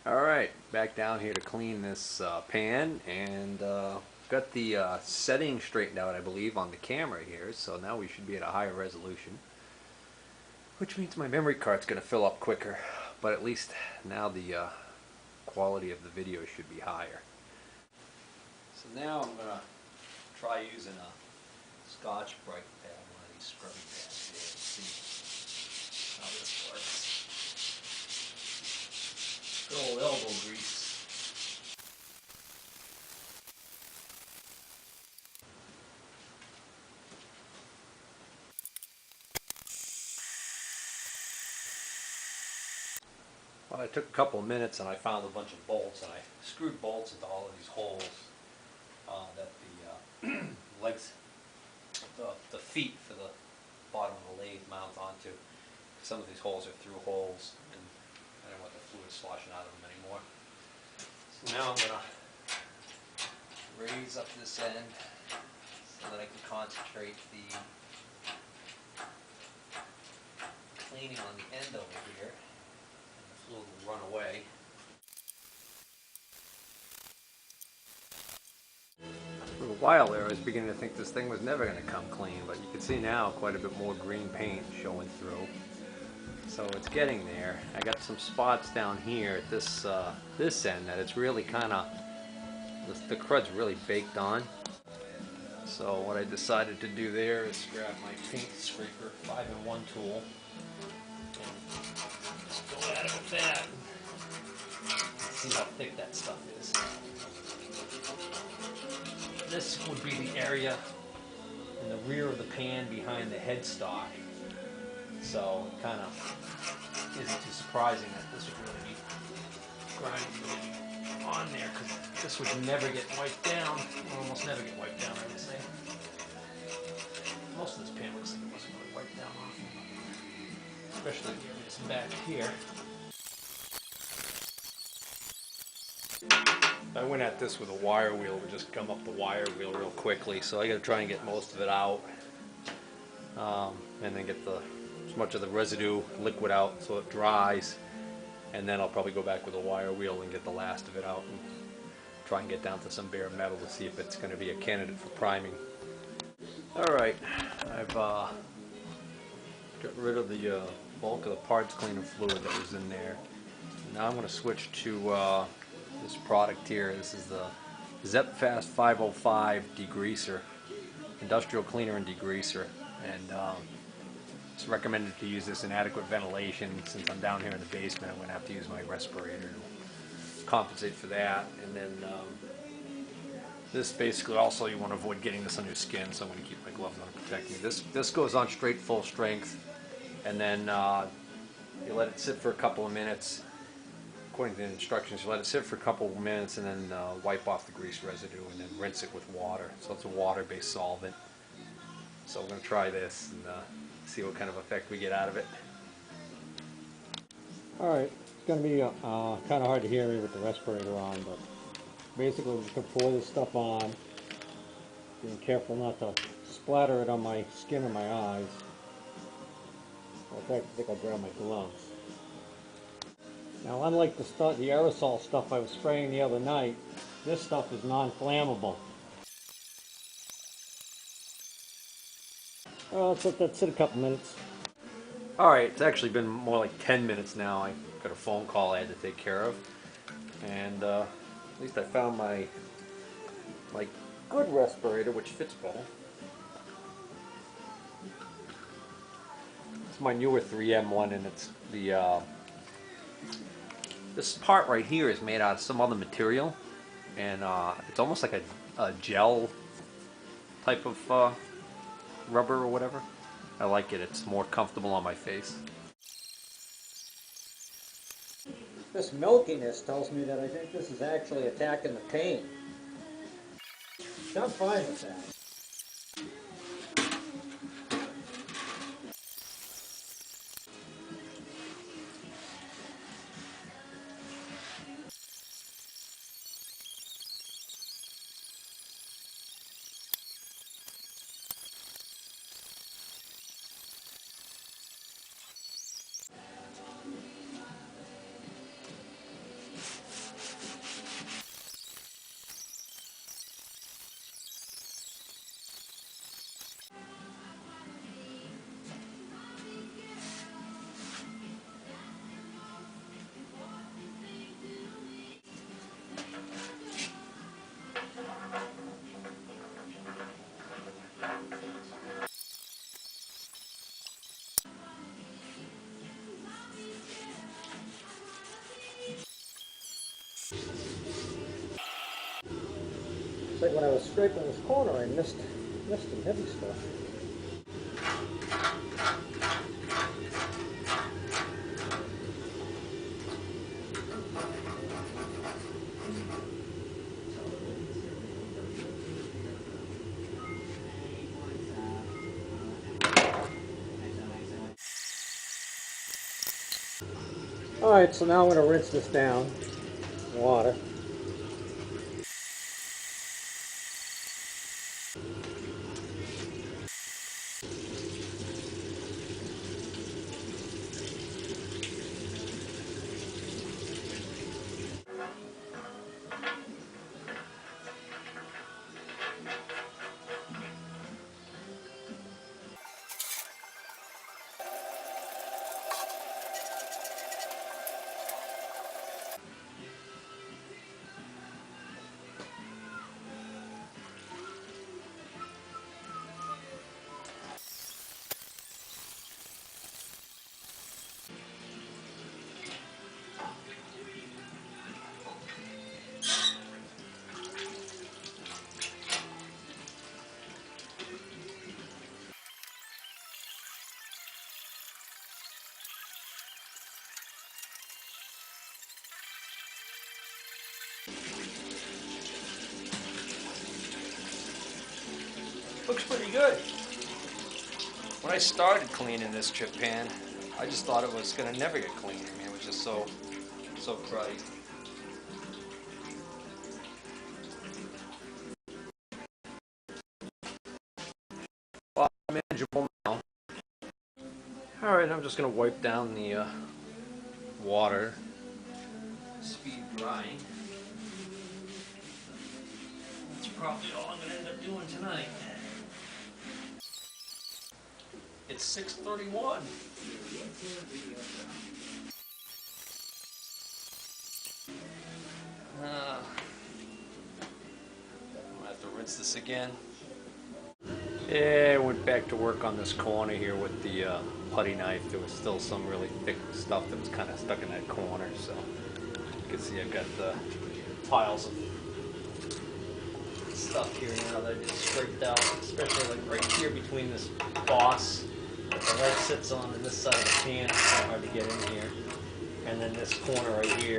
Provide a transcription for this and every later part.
Alright, back down here to clean this pan, and got the settings straightened out, I believe, on the camera here, so now we should be at a higher resolution, which means my memory card's going to fill up quicker, but at least now the quality of the video should be higher. So now I'm going to try using a Scotch-Brite pad, one of these scrubby pads here, to see how this works. Good old elbow grease. Well, it took a couple of minutes and I found a bunch of bolts, and I screwed bolts into all of these holes that the legs, the feet for the bottom of the lathe mount onto. Some of these holes are through holes, and I don't want the fluid sloshing out of them anymore. So now I'm going to raise up this end so that I can concentrate the cleaning on the end over here, and the fluid will run away. For a while there, I was beginning to think this thing was never going to come clean, but you can see now quite a bit more green paint showing through. So it's getting there. I got some spots down here at this this end that it's really kind of, the crud's really baked on. So what I decided to do there is grab my paint scraper 5-in-1 tool and just go at it with that. See how thick that stuff is. This would be the area in the rear of the pan behind the headstock. So it kind of isn't too surprising that this would really be grinding on there, because this would never get wiped down, or almost never get wiped down, I would say. Most of this pan looks like it wasn't really wiped down off, especially the areas back here. I went at this with a wire wheel. We just gum up the wire wheel real quickly, so I got to try and get most of it out, and then get as much of the residue liquid out so it dries, and then I'll probably go back with a wire wheel and get the last of it out and try and get down to some bare metal to see if it's going to be a candidate for priming. Alright, I've got rid of the bulk of the parts cleaner fluid that was in there. Now I'm going to switch to this product here. This is the ZepFast 505 degreaser, industrial cleaner and degreaser, and it's recommended to use this in adequate ventilation. Since I'm down here in the basement, I'm going to have to use my respirator to compensate for that. And then this basically also, you want to avoid getting this on your skin, so I'm going to keep my gloves on to protect me. This goes on straight full strength, and then you let it sit for a couple of minutes. According to the instructions, you let it sit for a couple of minutes and then wipe off the grease residue and then rinse it with water. So it's a water-based solvent. So I'm going to try this and see what kind of effect we get out of it. Alright, it's going to be kind of hard to hear me with the respirator on, but basically we can pour this stuff on, being careful not to splatter it on my skin or my eyes. In fact, I think I'll grab my gloves. Now, unlike the aerosol stuff I was spraying the other night, this stuff is non-flammable. Let's let that sit a couple minutes. Alright, it's actually been more like 10 minutes now. I got a phone call I had to take care of. And at least I found my good respirator, which fits both. It's my newer 3M one, and it's the this part right here is made out of some other material, and it's almost like a gel type of rubber or whatever. I like it. It's more comfortable on my face. This milkiness tells me that I think this is actually attacking the paint. I'm fine with that. Looks like when I was scraping this corner, I missed some heavy stuff. Alright, so now I'm going to rinse this down in water. Looks pretty good. When I started cleaning this chip pan, I just thought it was gonna never get clean. I mean, it was just so cruddy. Well, manageable now. All right, I'm just gonna wipe down the water. Speed drying. That's probably all I'm gonna end up doing tonight. It's 6:31. I'm gonna have to rinse this again. Yeah, I went back to work on this corner here with the putty knife. There was still some really thick stuff that was kind of stuck in that corner, so you can see I've got the piles of stuff here now that I just scraped out, especially like right here between this boss that the lead sits on and this side of the pan. It's so hard to get in here. And then this corner right here.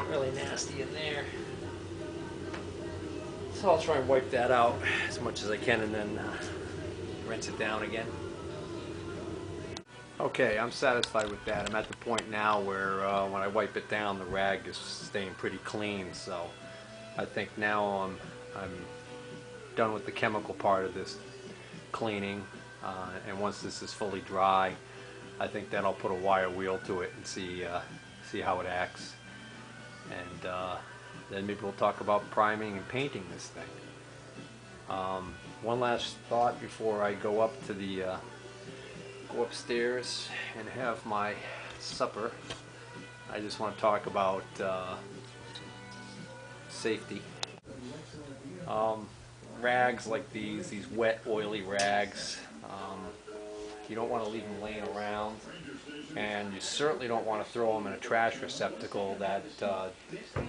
Really nasty in there. So I'll try and wipe that out as much as I can and then rinse it down again. Okay, I'm satisfied with that. I'm at the point now where when I wipe it down, the rag is staying pretty clean. So I think now I'm done with the chemical part of this cleaning. And once this is fully dry, I think then I'll put a wire wheel to it and see how it acts. And then maybe we'll talk about priming and painting this thing. One last thought before I go up to the go upstairs and have my supper. I just want to talk about safety. Rags like these wet, oily rags, you don't want to leave them laying around, and you certainly don't want to throw them in a trash receptacle that,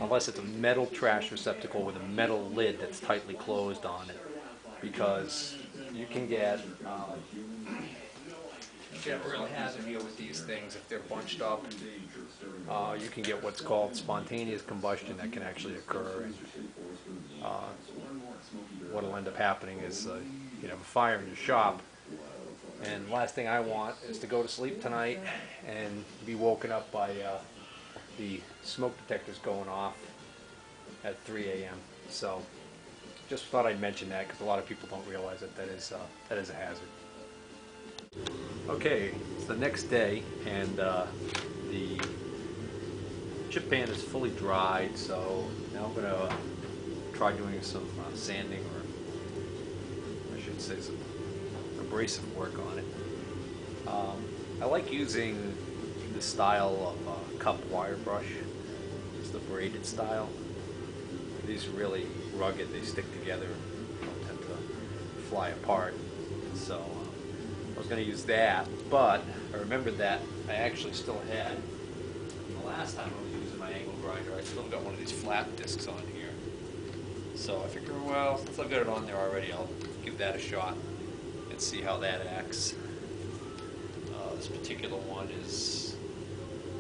unless it's a metal trash receptacle with a metal lid that's tightly closed on it, because you can get real hazard here with these things if they're bunched up. You can get what's called spontaneous combustion that can actually occur, and what will end up happening is you have a fire in your shop, and the last thing I want is to go to sleep tonight and be woken up by the smoke detectors going off at 3 a.m. So just thought I'd mention that because a lot of people don't realize that that is a hazard. Okay, it's the next day, and the chip pan is fully dried, so now I'm going to try doing some sanding, or I should say some abrasive work on it. I like using the style of cup wire brush. It's the braided style. These are really rugged, they stick together and don't tend to fly apart. So I was going to use that, but I remembered that I actually still had, the last time I was using my angle grinder. I still got one of these flat discs on here. So I figure, well, since I've got it on there already, I'll give that a shot and see how that acts. This particular one is,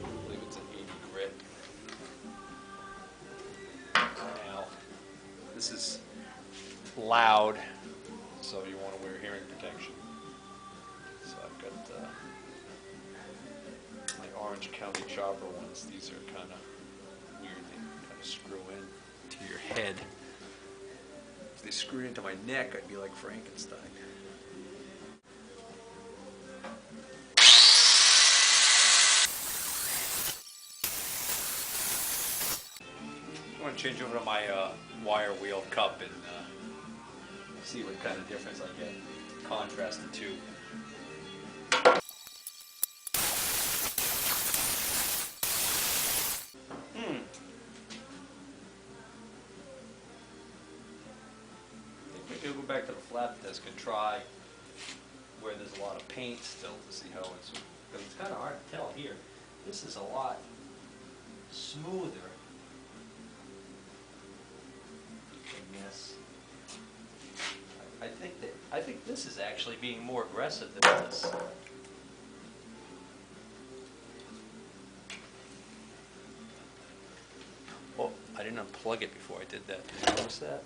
I believe it's an 80 grit. Now, this is loud, so you want to wear hearing protection. So I've got my Orange County chopper ones. These are kind of weird. They kind of screw in to your head. If they screwed into my neck, I'd be like Frankenstein. I'm going to change over to my wire wheel cup and see what kind of difference I get. Contrast the two. I think maybe I'll go back to the flat disc and try where there's a lot of paint still to see how it's, because it's kind of hard to tell here. This is a lot smoother. Yes. I think this is actually being more aggressive than this. Oh, I didn't unplug it before I did that. Did you notice that?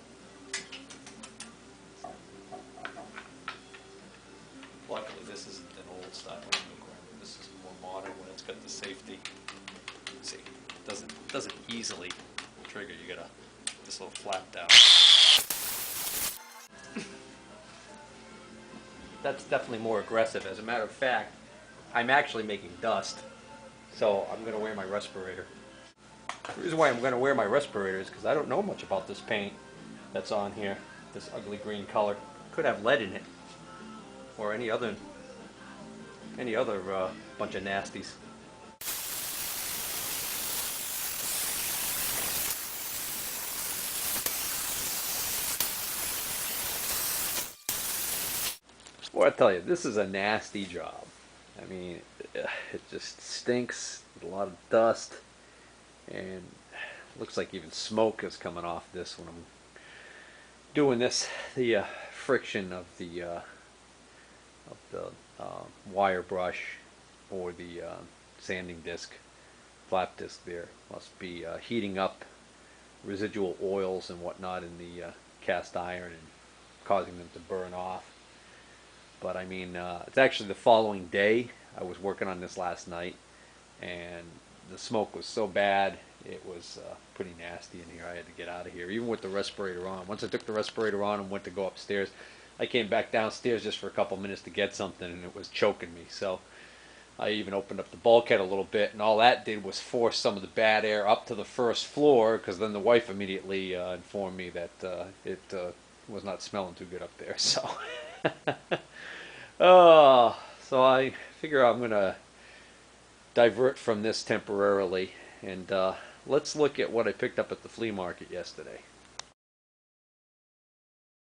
Luckily, this isn't an old style angle grinder. This is more modern when it's got the safety. See, it doesn't easily trigger. You gotta this little flap down. That's definitely more aggressive. As a matter of fact, I'm actually making dust, so I'm going to wear my respirator. The reason why I'm going to wear my respirator is because I don't know much about this paint that's on here, this ugly green color. Could have lead in it, or any other bunch of nasties. Well, I tell you, this is a nasty job. I mean, it just stinks with a lot of dust, and looks like even smoke is coming off this when I'm doing this. The friction of the wire brush or the sanding disc, flap disc there, must be heating up residual oils and whatnot in the cast iron and causing them to burn off. But I mean, it's actually the following day. I was working on this last night, and the smoke was so bad, it was pretty nasty in here. I had to get out of here, even with the respirator on. Once I took the respirator on and went to go upstairs, I came back downstairs just for a couple minutes to get something, and it was choking me. So I even opened up the bulkhead a little bit, and all that did was force some of the bad air up to the first floor, because then the wife immediately informed me that it was not smelling too good up there. So so I figure I'm going to divert from this temporarily, and let's look at what I picked up at the flea market yesterday.